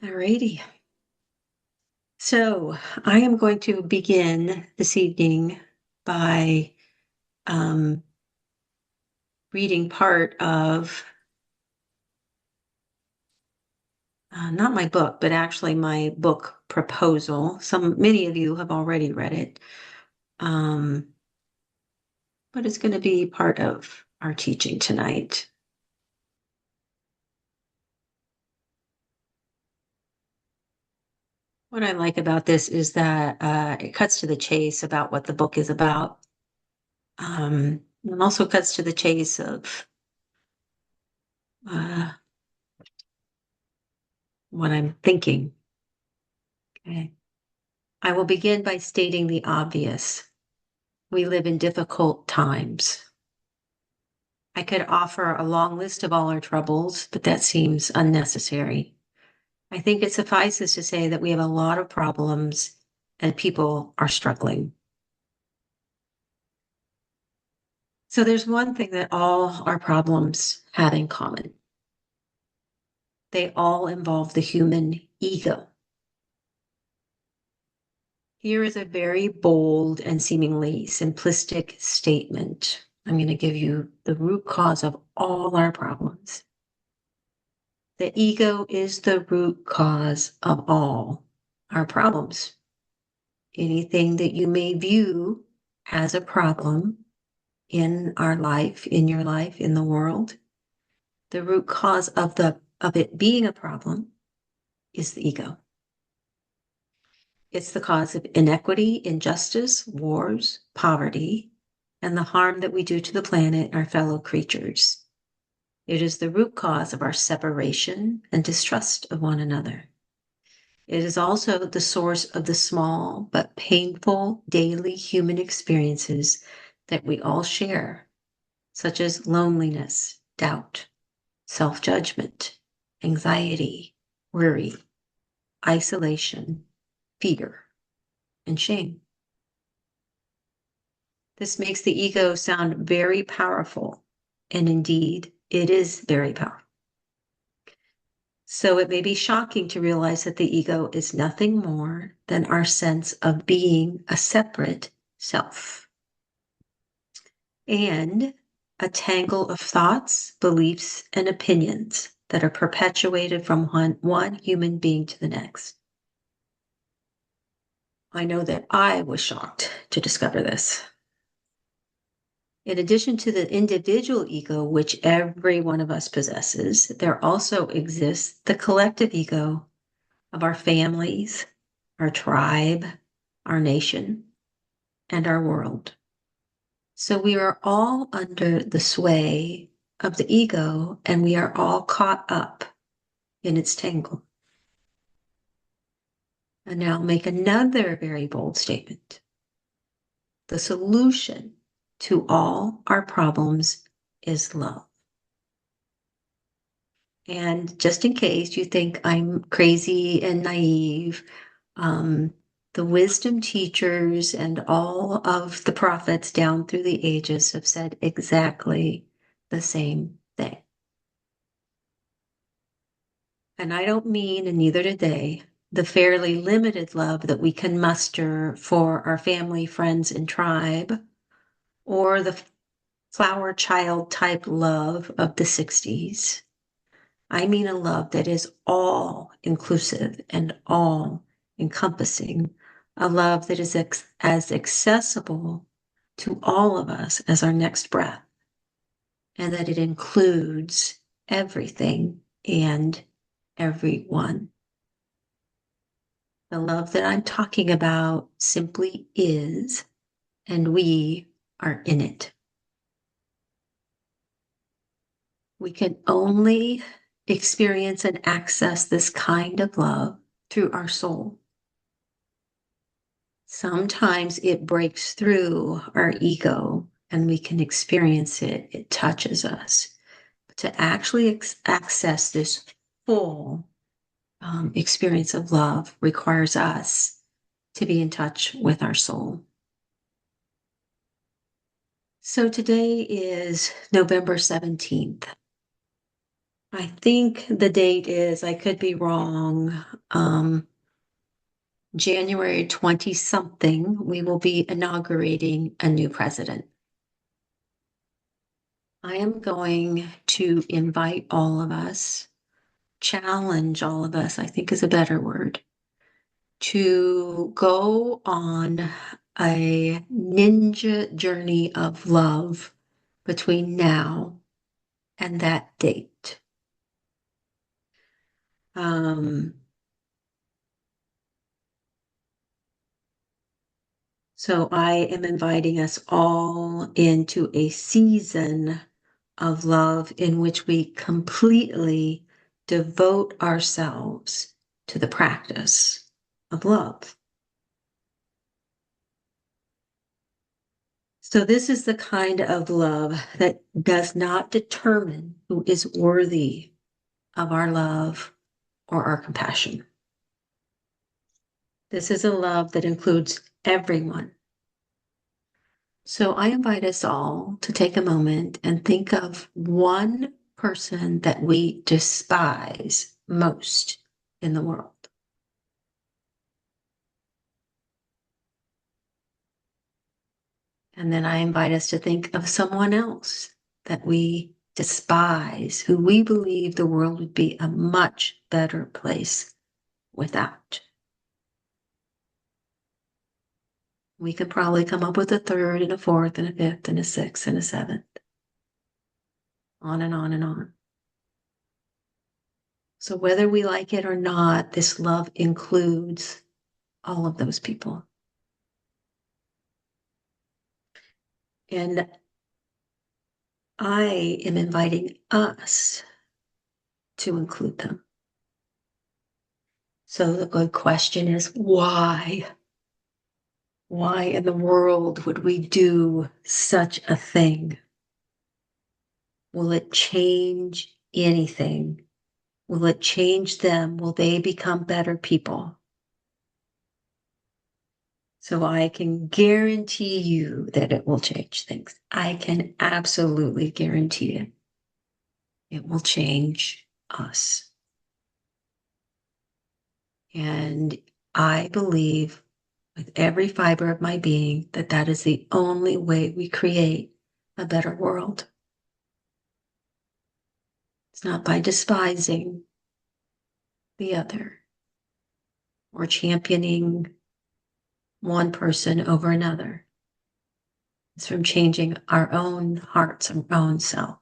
Alrighty. So I am going to begin this evening by um, reading part of not my book, but actually my book proposal. Many of you have already read it, um, but it's going to be part of our teaching tonight. What I like about this is that it cuts to the chase about what the book is about. And also cuts to the chase of uh, what I'm thinking. Okay. I will begin by stating the obvious. We live in difficult times. I could offer a long list of all our troubles, but that seems unnecessary. I think it suffices to say that we have a lot of problems and people are struggling. So there's one thing that all our problems have in common. They all involve the human ego. Here is a very bold and seemingly simplistic statement. I'm going to give you the root cause of all our problems. The ego is the root cause of all our problems. Anything that you may view as a problem in our life, in your life, in the world, the root cause of it being a problem is the ego. It's the cause of inequity, injustice, wars, poverty, and the harm that we do to the planet and our fellow creatures. It is the root cause of our separation and distrust of one another. It is also the source of the small but painful daily human experiences that we all share, such as loneliness, doubt, self-judgment, anxiety, worry, isolation, fear, and shame. This makes the ego sound very powerful, and indeed, it is very powerful. So it may be shocking to realize that the ego is nothing more than our sense of being a separate self and a tangle of thoughts, beliefs, and opinions that are perpetuated from one human being to the next. I know that I was shocked to discover this. In addition to the individual ego, which every one of us possesses, there also exists the collective ego of our families, our tribe, our nation, and our world. So we are all under the sway of the ego, and we are all caught up in its tangle. And now I'll make another very bold statement. The solution to all our problems is love. And just in case you think I'm crazy and naive, the wisdom teachers and all of the prophets down through the ages have said exactly the same thing. And I don't mean, and neither did they, the fairly limited love that we can muster for our family, friends, and tribe, or the flower child type love of the 60s. I mean a love that is all inclusive and all encompassing, a love that is as accessible to all of us as our next breath, and that it includes everything and everyone. The love that I'm talking about simply is, and we are in it. We can only experience and access this kind of love through our soul. Sometimes it breaks through our ego and we can experience it. It touches us. But to actually access this full experience of love requires us to be in touch with our soul. So today is November 17th. I think the date is, I could be wrong, January 20 something, we will be inaugurating a new president. I am going to invite all of us, challenge all of us, I think is a better word, to go on a ninja journey of love between now and that date. So I am inviting us all into a season of love in which we completely devote ourselves to the practice of love. So this is the kind of love that does not determine who is worthy of our love or our compassion. This is a love that includes everyone. So I invite us all to take a moment and think of one person that we despise most in the world. And then I invite us to think of someone else that we despise, who we believe the world would be a much better place without. We could probably come up with a third and a fourth and a fifth and a sixth and a seventh. On and on and on. So whether we like it or not, this love includes all of those people. And I am inviting us to include them. So the good question is, why? Why in the world would we do such a thing? Will it change anything? Will it change them? Will they become better people? So I can guarantee you that it will change things. I can absolutely guarantee it. It will change us. And I believe with every fiber of my being that that is the only way we create a better world. It's not by despising the other or championing one person over another. It's from changing our own hearts, our own self.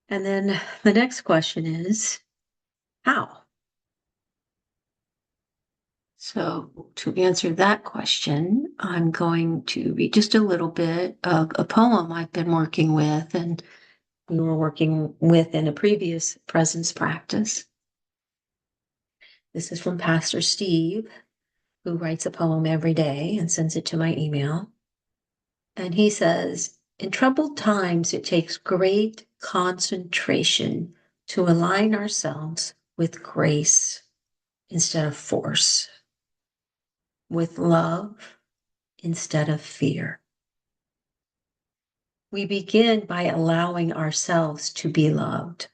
And then the next question is, how? So to answer that question, I'm going to read just a little bit of a poem I've been working with and we were working with in a previous presence practice. This is from Pastor Steve, who writes a poem every day and sends it to my email. And he says, in troubled times, it takes great concentration to align ourselves with grace instead of force, with love instead of fear. We begin by allowing ourselves to be loved,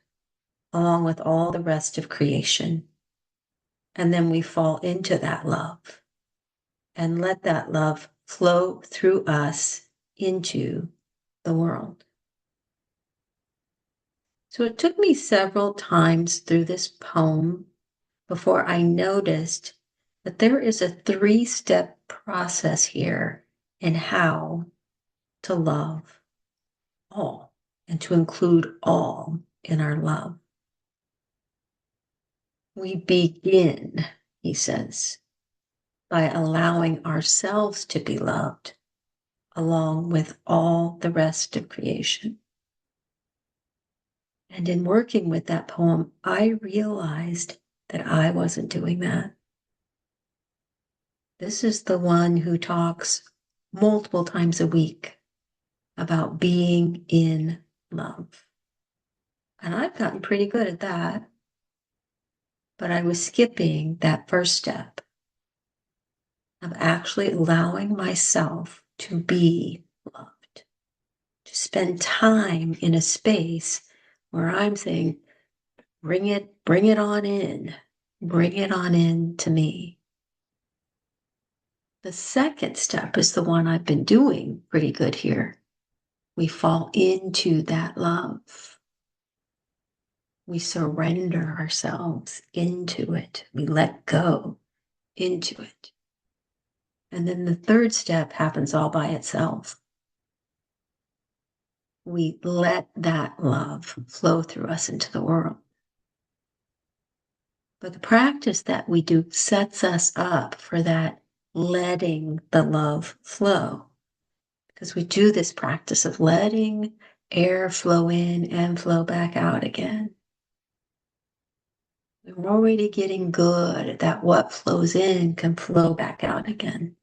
along with all the rest of creation. And then we fall into that love and let that love flow through us into the world. So it took me several times through this poem before I noticed that there is a 3-step process here in how to love all and to include all in our love. We begin, he says, by allowing ourselves to be loved along with all the rest of creation. And in working with that poem, I realized that I wasn't doing that. This is the one who talks multiple times a week about being in love. And I've gotten pretty good at that. But I was skipping that first step of actually allowing myself to be loved, to spend time in a space where I'm saying, bring it on in. Bring it on in to me. The second step is the one I've been doing pretty good here. We fall into that love. We surrender ourselves into it. We let go into it. And then the third step happens all by itself. We let that love flow through us into the world. But the practice that we do sets us up for that letting the love flow. Because we do this practice of letting air flow in and flow back out again. We're already getting good at that what flows in can flow back out again.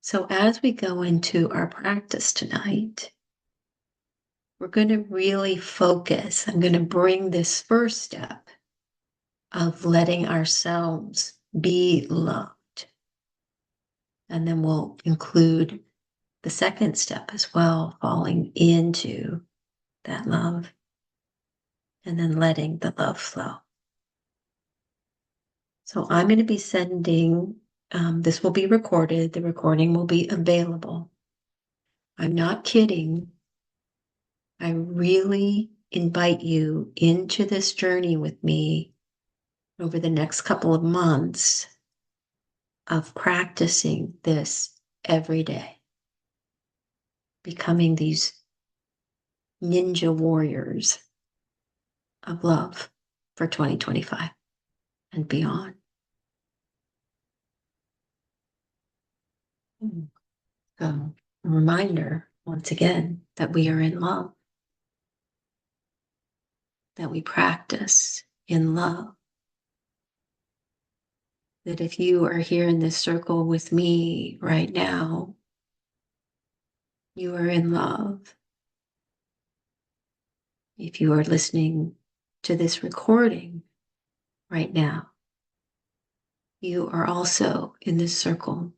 So as we go into our practice tonight, we're going to really focus. I'm going to bring this first step of letting ourselves be loved. And then we'll include the second step as well, falling into that love and then letting the love flow. So I'm going to be sending, this will be recorded. The recording will be available. I'm not kidding. I really invite you into this journey with me over the next couple of months of practicing this every day, becoming these ninja warriors of love for 2025 and beyond. So, a reminder once again that we are in love, that we practice in love. That if you are here in this circle with me right now, you are in love. If you are listening to this recording right now, you are also in this circle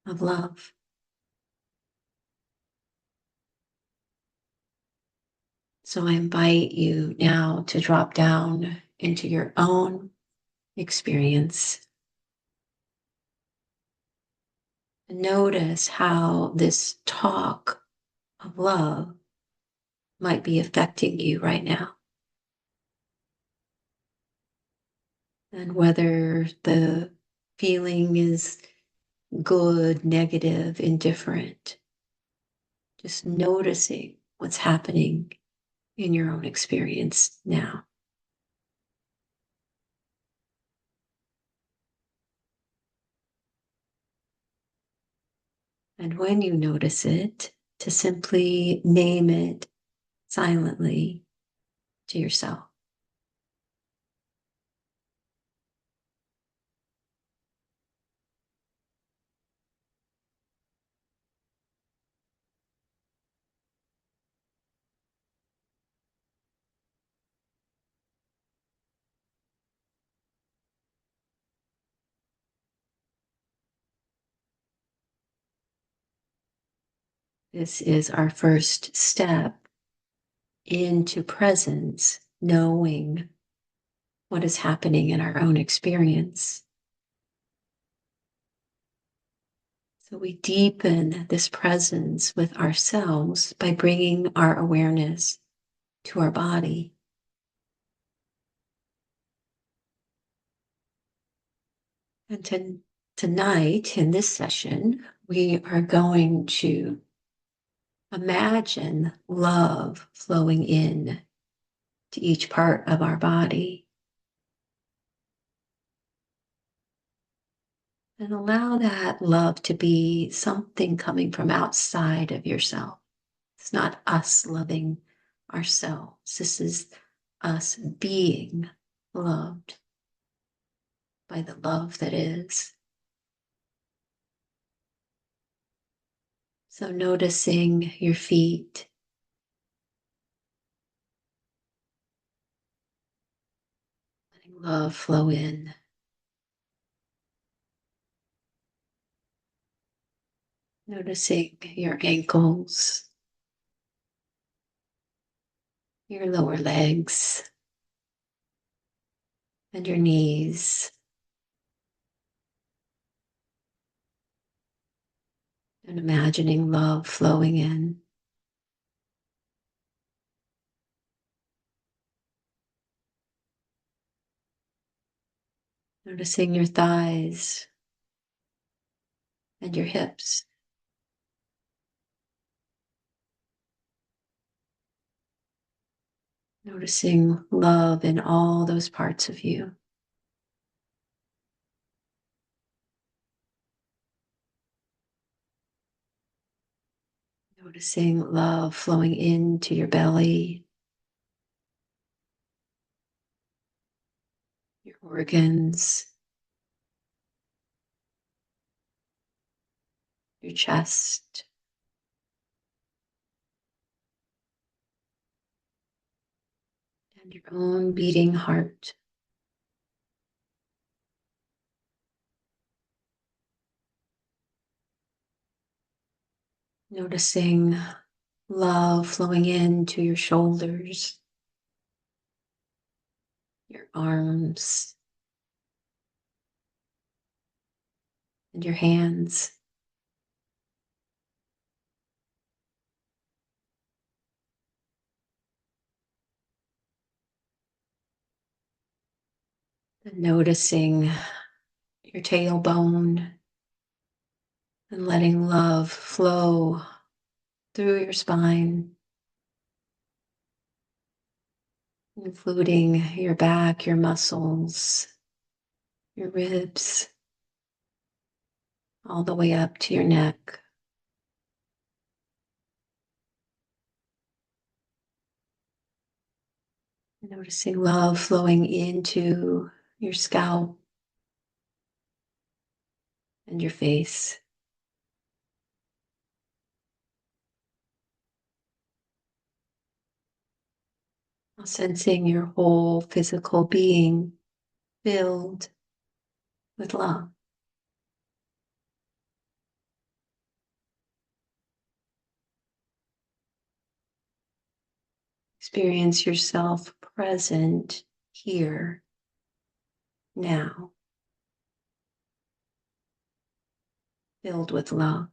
of love. So I invite you now to drop down into your own experience. Notice how this talk of love might be affecting you right now. And whether the feeling is good, negative, indifferent, just noticing what's happening in your own experience now. And when you notice it, to simply name it silently to yourself. This is our first step into presence, knowing what is happening in our own experience. So we deepen this presence with ourselves by bringing our awareness to our body. And tonight, in this session, we are going to imagine love flowing in to each part of our body. And allow that love to be something coming from outside of yourself. It's not us loving ourselves. This is us being loved by the love that is. So noticing your feet, letting love flow in. Noticing your ankles, your lower legs, and your knees, and imagining love flowing in. Noticing your thighs and your hips. Noticing love in all those parts of you. Noticing love flowing into your belly, your organs, your chest, and your own beating heart. Noticing love flowing into your shoulders, your arms, and your hands. And noticing your tailbone and letting love flow through your spine, including your back, your muscles, your ribs, all the way up to your neck. Noticing love flowing into your scalp and your face. Sensing your whole physical being filled with love. Experience yourself present here, now, filled with love.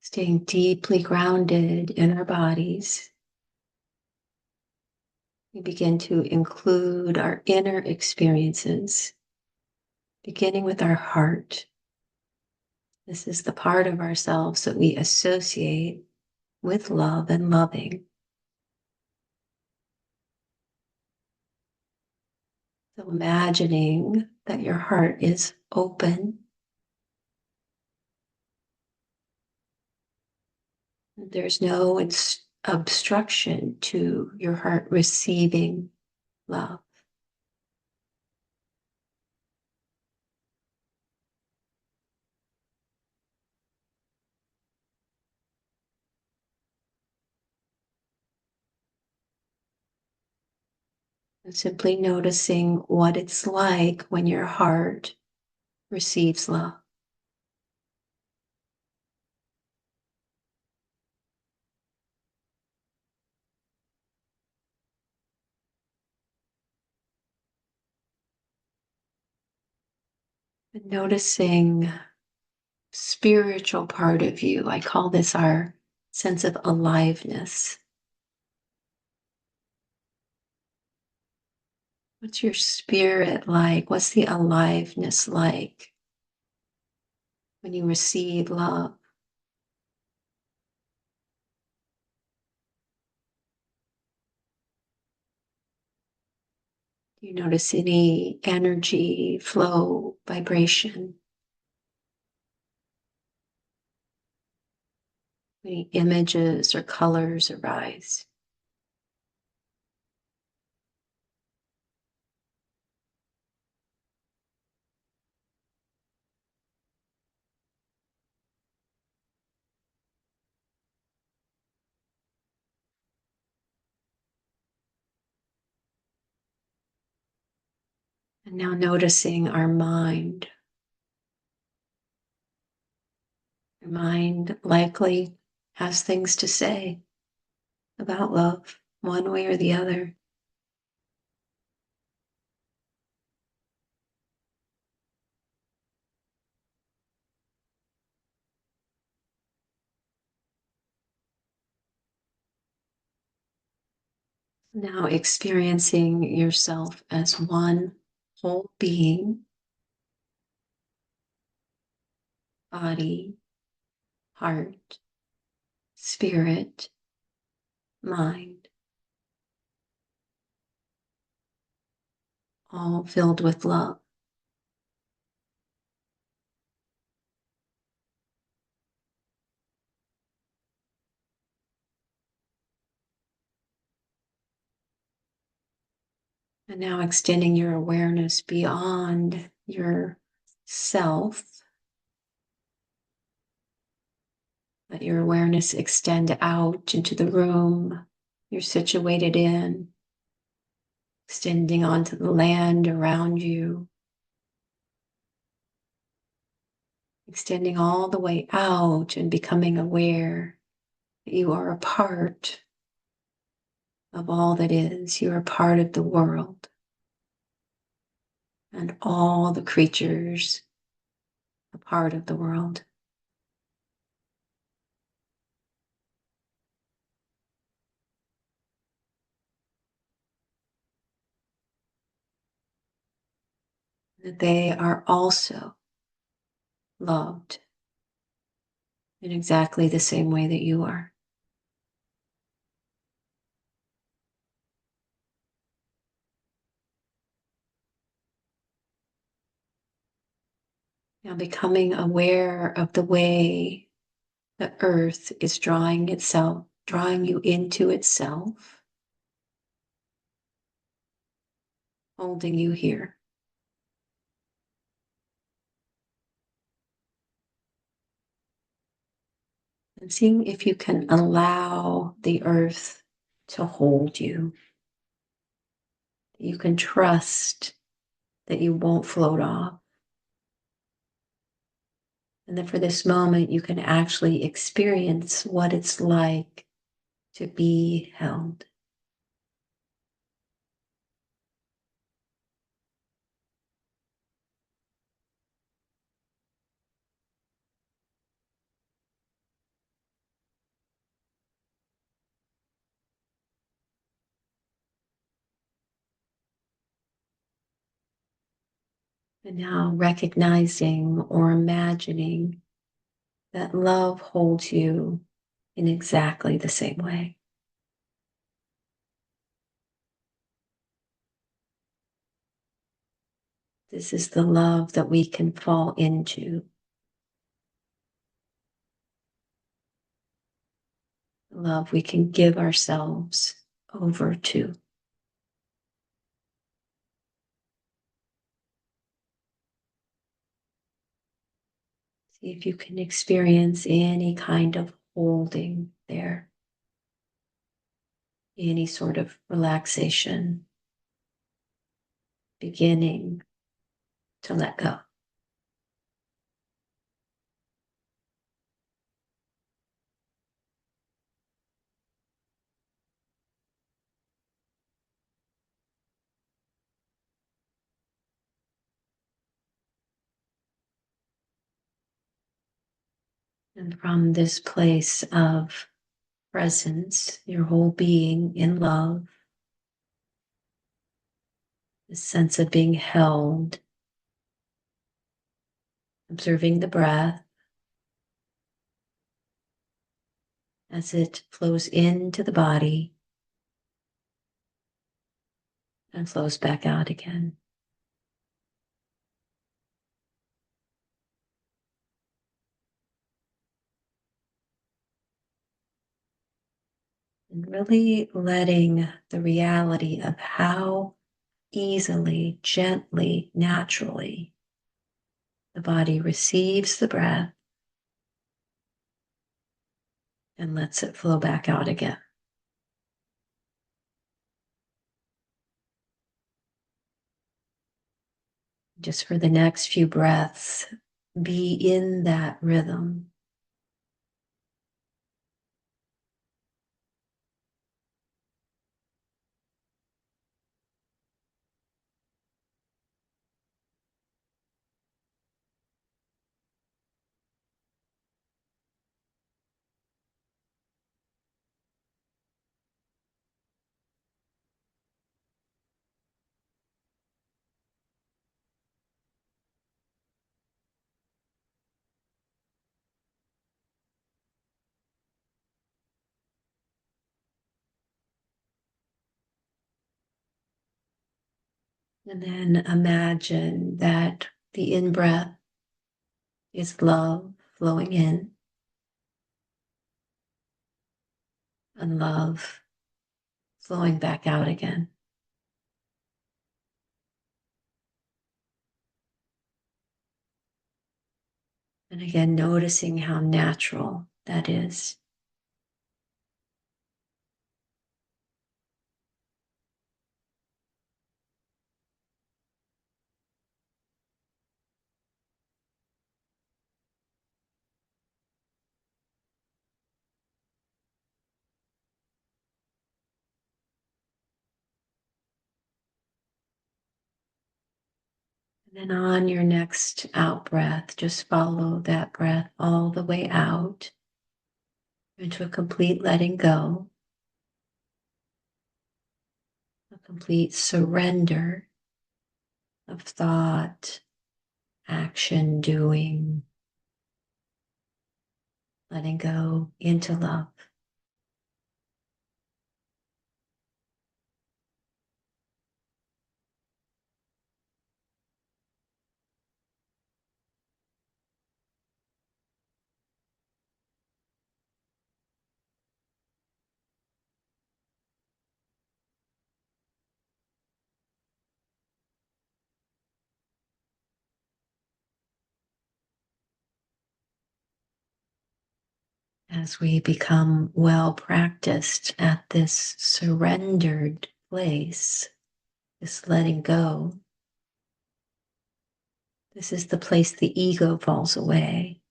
Staying deeply grounded in our bodies, we begin to include our inner experiences, beginning with our heart. This is the part of ourselves that we associate with love and loving. So imagining that your heart is open. There's no obstruction to your heart receiving love. And simply noticing what it's like when your heart receives love. And noticing spiritual part of you. I call this our sense of aliveness. What's your spirit like? What's the aliveness like when you receive love? Do you notice any energy, flow, vibration? Any images or colors arise? And now noticing our mind. Your mind likely has things to say about love, one way or the other. Now experiencing yourself as one whole being, body, heart, spirit, mind, all filled with love. And now extending your awareness beyond your self. Let your awareness extend out into the room you're situated in, extending onto the land around you, extending all the way out and becoming aware that you are a part of all that is. You are part of the world and all the creatures, a part of the world. That they are also loved in exactly the same way that you are. Now becoming aware of the way the earth is drawing you into itself, holding you here. And seeing if you can allow the earth to hold you. You can trust that you won't float off. And that for this moment, you can actually experience what it's like to be held. And now recognizing or imagining that love holds you in exactly the same way. This is the love that we can fall into. The love we can give ourselves over to. See if you can experience any kind of holding there, any sort of relaxation, beginning to let go. And from this place of presence, your whole being in love, the sense of being held, observing the breath as it flows into the body and flows back out again. And really letting the reality of how easily, gently, naturally the body receives the breath and lets it flow back out again. Just for the next few breaths, be in that rhythm. And then imagine that the in-breath is love flowing in and love flowing back out again. And again, noticing how natural that is. And then on your next out breath, just follow that breath all the way out into a complete letting go, a complete surrender of thought, action, doing, letting go into love. As we become well practiced at this surrendered place, this letting go, this is the place the ego falls away.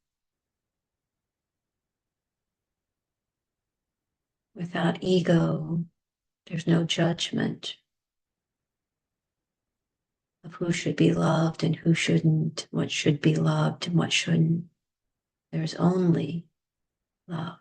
Without ego, there's no judgment of who should be loved and who shouldn't, what should be loved and what shouldn't. There's only love.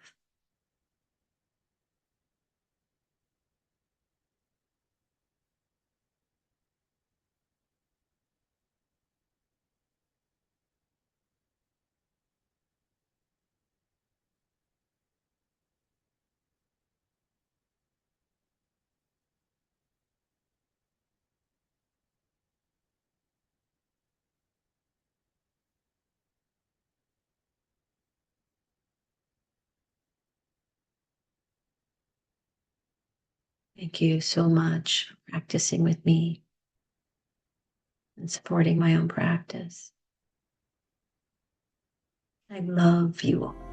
Thank you so much for practicing with me and supporting my own practice. I love you all.